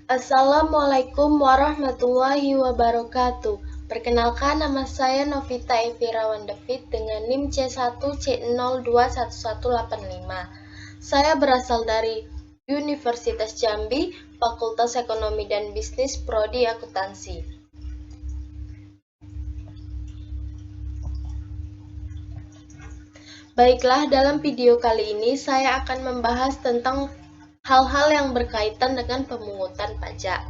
Assalamualaikum warahmatullahi wabarakatuh. Perkenalkan, nama saya Novita Evirawan David dengan NIM C1C021185. Saya berasal dari Universitas Jambi, Fakultas Ekonomi dan Bisnis Prodi Akuntansi. Baiklah, dalam video kali ini saya akan membahas tentang hal-hal yang berkaitan dengan pemungutan pajak.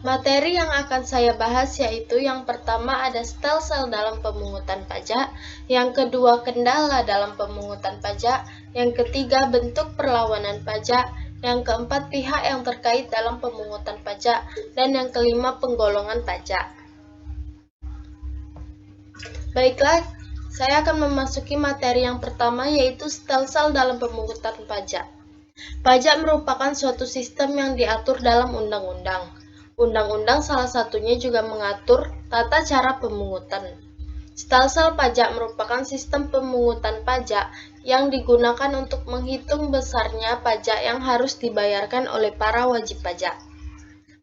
Materi yang akan saya bahas yaitu yang pertama ada stelsel dalam pemungutan pajak, yang kedua kendala dalam pemungutan pajak, yang ketiga bentuk perlawanan pajak, yang keempat pihak yang terkait dalam pemungutan pajak, dan yang kelima penggolongan pajak. Baiklah, saya akan memasuki materi yang pertama yaitu stelsel dalam pemungutan pajak. Pajak merupakan suatu sistem yang diatur dalam undang-undang. Undang-undang salah satunya juga mengatur tata cara pemungutan. Stelsel pajak merupakan sistem pemungutan pajak yang digunakan untuk menghitung besarnya pajak yang harus dibayarkan oleh para wajib pajak.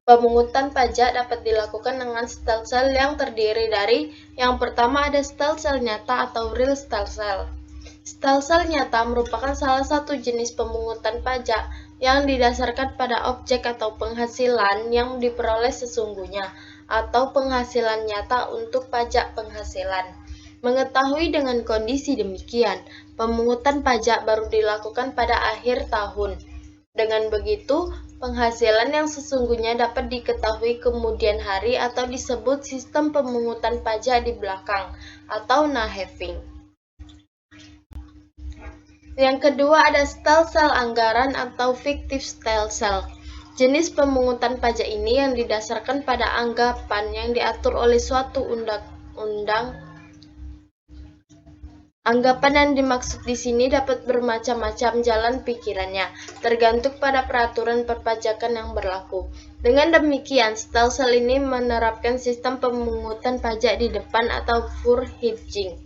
Pemungutan pajak dapat dilakukan dengan stelsel yang terdiri dari yang pertama ada stelsel nyata atau real stelsel. Stelsel nyata merupakan salah satu jenis pemungutan pajak yang didasarkan pada objek atau penghasilan yang diperoleh sesungguhnya atau penghasilan nyata untuk pajak penghasilan. Mengetahui dengan kondisi demikian, pemungutan pajak baru dilakukan pada akhir tahun. Dengan begitu, penghasilan yang sesungguhnya dapat diketahui kemudian hari atau disebut sistem pemungutan pajak di belakang atau naheving. Yang kedua ada stelsel anggaran atau fiktif stelsel. Jenis pemungutan pajak ini yang didasarkan pada anggapan yang diatur oleh suatu undang-undang. Anggapan yang dimaksud di sini dapat bermacam-macam jalan pikirannya, tergantung pada peraturan perpajakan yang berlaku. Dengan demikian, stelsel ini menerapkan sistem pemungutan pajak di depan atau vooruitzicht.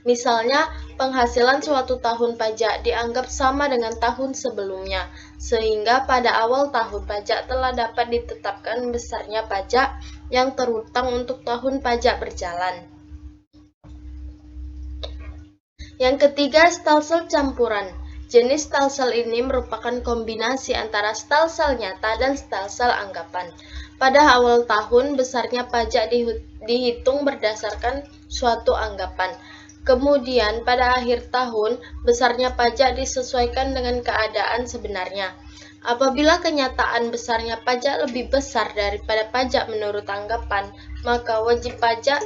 Misalnya, penghasilan suatu tahun pajak dianggap sama dengan tahun sebelumnya, sehingga pada awal tahun pajak telah dapat ditetapkan besarnya pajak yang terhutang untuk tahun pajak berjalan. Yang ketiga, stelsel campuran. Jenis stelsel ini merupakan kombinasi antara stelsel nyata dan stelsel anggapan. Pada awal tahun, besarnya pajak dihitung berdasarkan suatu anggapan. Kemudian, pada akhir tahun, besarnya pajak disesuaikan dengan keadaan sebenarnya. Apabila kenyataan besarnya pajak lebih besar daripada pajak menurut anggapan, maka wajib pajak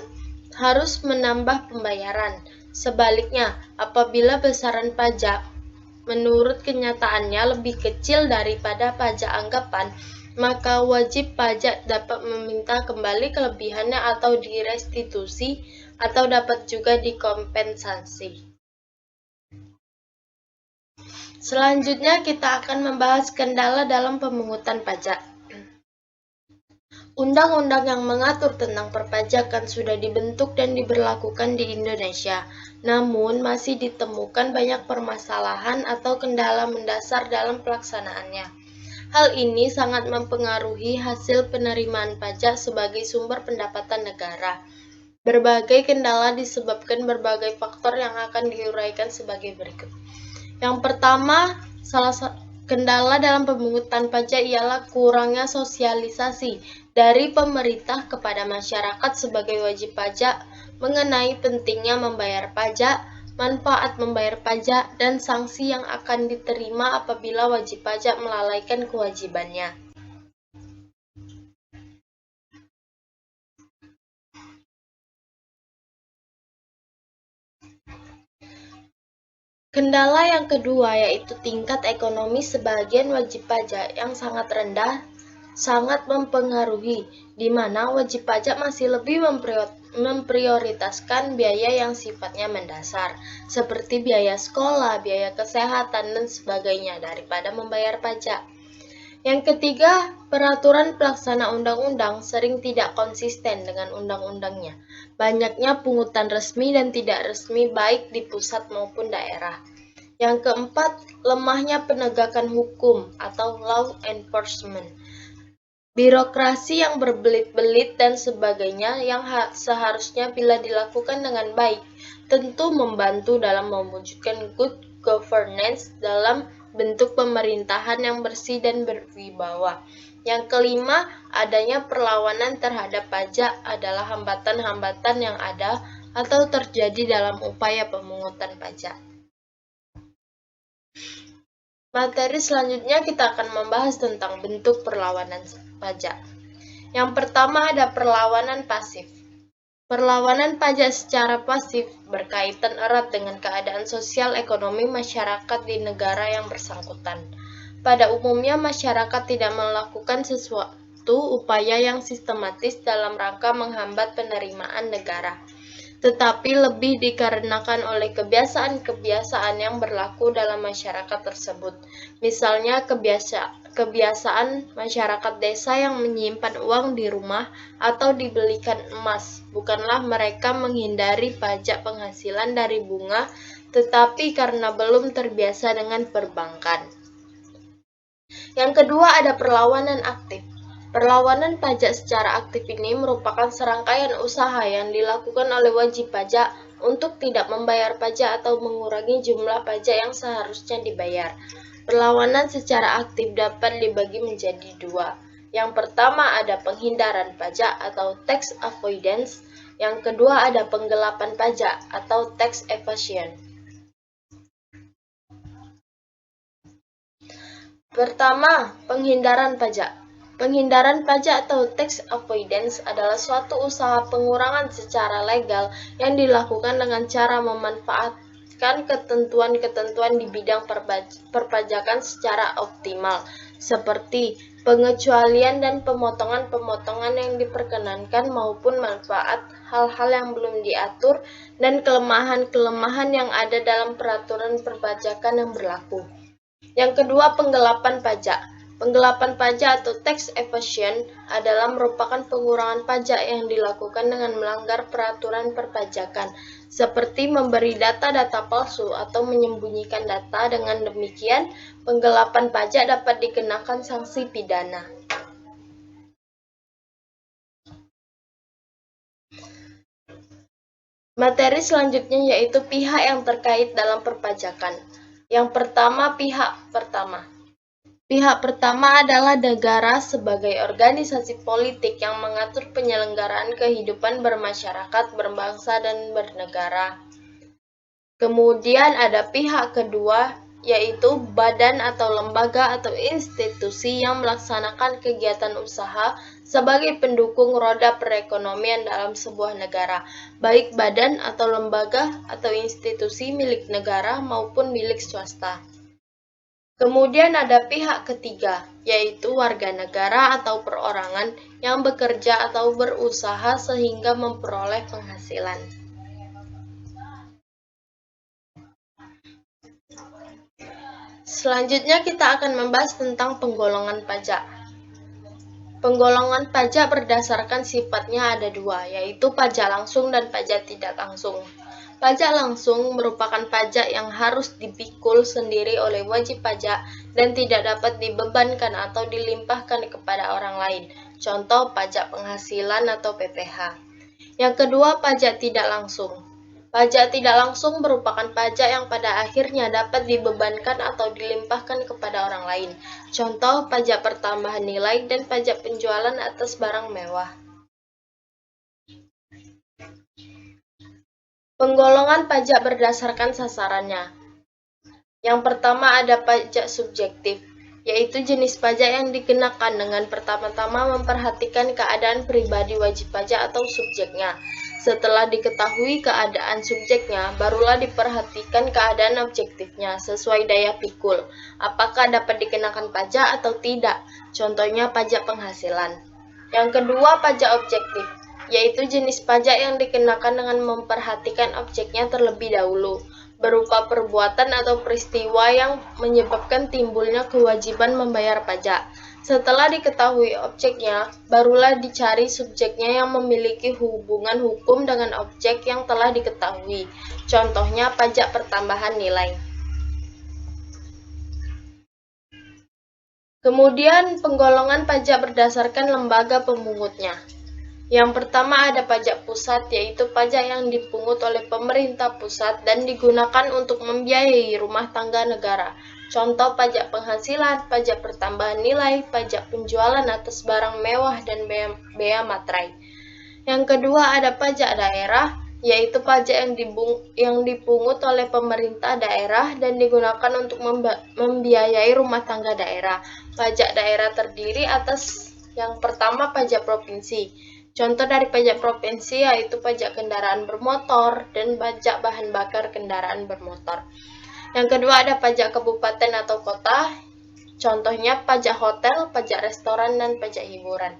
harus menambah pembayaran. Sebaliknya, apabila besaran pajak menurut kenyataannya lebih kecil daripada pajak anggapan, maka wajib pajak dapat meminta kembali kelebihannya atau direstitusi atau dapat juga dikompensasi. Selanjutnya kita akan membahas kendala dalam pemungutan pajak. Undang-undang yang mengatur tentang perpajakan sudah dibentuk dan diberlakukan di Indonesia, namun masih ditemukan banyak permasalahan atau kendala mendasar dalam pelaksanaannya. Hal ini sangat mempengaruhi hasil penerimaan pajak sebagai sumber pendapatan negara. Berbagai kendala disebabkan berbagai faktor yang akan diuraikan sebagai berikut. Yang pertama, kendala dalam pemungutan pajak ialah kurangnya sosialisasi dari pemerintah kepada masyarakat sebagai wajib pajak mengenai pentingnya membayar pajak, manfaat membayar pajak, dan sanksi yang akan diterima apabila wajib pajak melalaikan kewajibannya. Kendala yang kedua yaitu tingkat ekonomi sebagian wajib pajak yang sangat rendah sangat mempengaruhi, di mana wajib pajak masih lebih memprioritaskan biaya yang sifatnya mendasar, seperti biaya sekolah, biaya kesehatan, dan sebagainya daripada membayar pajak. Yang ketiga, peraturan pelaksana undang-undang sering tidak konsisten dengan undang-undangnya. Banyaknya pungutan resmi dan tidak resmi baik di pusat maupun daerah. Yang keempat, lemahnya penegakan hukum atau law enforcement. Birokrasi yang berbelit-belit dan sebagainya yang seharusnya bila dilakukan dengan baik, tentu membantu dalam mewujudkan good governance dalam bentuk pemerintahan yang bersih dan berwibawa. Yang kelima, adanya perlawanan terhadap pajak adalah hambatan-hambatan yang ada atau terjadi dalam upaya pemungutan pajak. Materi selanjutnya kita akan membahas tentang bentuk perlawanan pajak. Yang pertama ada perlawanan pasif. Perlawanan pajak secara pasif berkaitan erat dengan keadaan sosial ekonomi masyarakat di negara yang bersangkutan. Pada umumnya masyarakat tidak melakukan sesuatu upaya yang sistematis dalam rangka menghambat penerimaan negara, tetapi lebih dikarenakan oleh kebiasaan-kebiasaan yang berlaku dalam masyarakat tersebut. Misalnya kebiasaan masyarakat desa yang menyimpan uang di rumah atau dibelikan emas. Bukanlah mereka menghindari pajak penghasilan dari bunga, tetapi karena belum terbiasa dengan perbankan. Yang kedua ada perlawanan aktif. Perlawanan pajak secara aktif ini merupakan serangkaian usaha yang dilakukan oleh wajib pajak untuk tidak membayar pajak atau mengurangi jumlah pajak yang seharusnya dibayar. Perlawanan secara aktif dapat dibagi menjadi dua. Yang pertama ada penghindaran pajak atau tax avoidance. Yang kedua ada penggelapan pajak atau tax evasion. Pertama, penghindaran pajak. Penghindaran pajak atau tax avoidance adalah suatu usaha pengurangan secara legal yang dilakukan dengan cara memanfaatkan ketentuan-ketentuan di bidang perpajakan secara optimal, seperti pengecualian dan pemotongan-pemotongan yang diperkenankan maupun manfaat hal-hal yang belum diatur dan kelemahan-kelemahan yang ada dalam peraturan perpajakan yang berlaku. Yang kedua, penggelapan pajak. Penggelapan pajak atau tax evasion adalah merupakan pengurangan pajak yang dilakukan dengan melanggar peraturan perpajakan, seperti memberi data-data palsu atau menyembunyikan data. Dengan demikian, penggelapan pajak dapat dikenakan sanksi pidana. Materi selanjutnya yaitu pihak yang terkait dalam perpajakan. Yang pertama, pihak pertama. Pihak pertama adalah negara sebagai organisasi politik yang mengatur penyelenggaraan kehidupan bermasyarakat, berbangsa, dan bernegara. Kemudian ada pihak kedua, yaitu badan atau lembaga atau institusi yang melaksanakan kegiatan usaha sebagai pendukung roda perekonomian dalam sebuah negara, baik badan atau lembaga atau institusi milik negara maupun milik swasta. Kemudian ada pihak ketiga, yaitu warga negara atau perorangan yang bekerja atau berusaha sehingga memperoleh penghasilan. Selanjutnya kita akan membahas tentang penggolongan pajak. Penggolongan pajak berdasarkan sifatnya ada dua, yaitu pajak langsung dan pajak tidak langsung. Pajak langsung merupakan pajak yang harus dipikul sendiri oleh wajib pajak dan tidak dapat dibebankan atau dilimpahkan kepada orang lain. Contoh pajak penghasilan atau PPh. Yang kedua, pajak tidak langsung. Pajak tidak langsung merupakan pajak yang pada akhirnya dapat dibebankan atau dilimpahkan kepada orang lain. Contoh pajak pertambahan nilai dan pajak penjualan atas barang mewah. Penggolongan pajak berdasarkan sasarannya. Yang pertama ada pajak subjektif, yaitu jenis pajak yang dikenakan dengan pertama-tama memperhatikan keadaan pribadi wajib pajak atau subjeknya. Setelah diketahui keadaan subjeknya, barulah diperhatikan keadaan objektifnya sesuai daya pikul, apakah dapat dikenakan pajak atau tidak, contohnya pajak penghasilan. Yang kedua, pajak objektif, yaitu jenis pajak yang dikenakan dengan memperhatikan objeknya terlebih dahulu, berupa perbuatan atau peristiwa yang menyebabkan timbulnya kewajiban membayar pajak. Setelah diketahui objeknya, barulah dicari subjeknya yang memiliki hubungan hukum dengan objek yang telah diketahui. Contohnya pajak pertambahan nilai. Kemudian penggolongan pajak berdasarkan lembaga pemungutnya. Yang pertama ada pajak pusat, yaitu pajak yang dipungut oleh pemerintah pusat dan digunakan untuk membiayai rumah tangga negara. Contoh pajak penghasilan, pajak pertambahan nilai, pajak penjualan atas barang mewah, dan bea materai. Yang kedua ada pajak daerah, yaitu pajak yang dipungut oleh pemerintah daerah dan digunakan untuk membiayai rumah tangga daerah. Pajak daerah terdiri atas yang pertama pajak provinsi. Contoh dari pajak provinsi yaitu pajak kendaraan bermotor dan pajak bahan bakar kendaraan bermotor. Yang kedua ada pajak kabupaten atau kota. Contohnya pajak hotel, pajak restoran, dan pajak hiburan.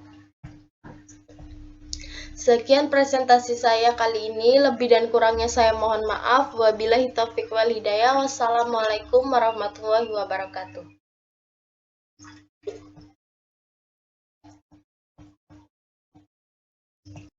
Sekian presentasi saya kali ini, lebih dan kurangnya saya mohon maaf. Wabillahi taufiq wal hidayah. Wassalamualaikum warahmatullahi wabarakatuh.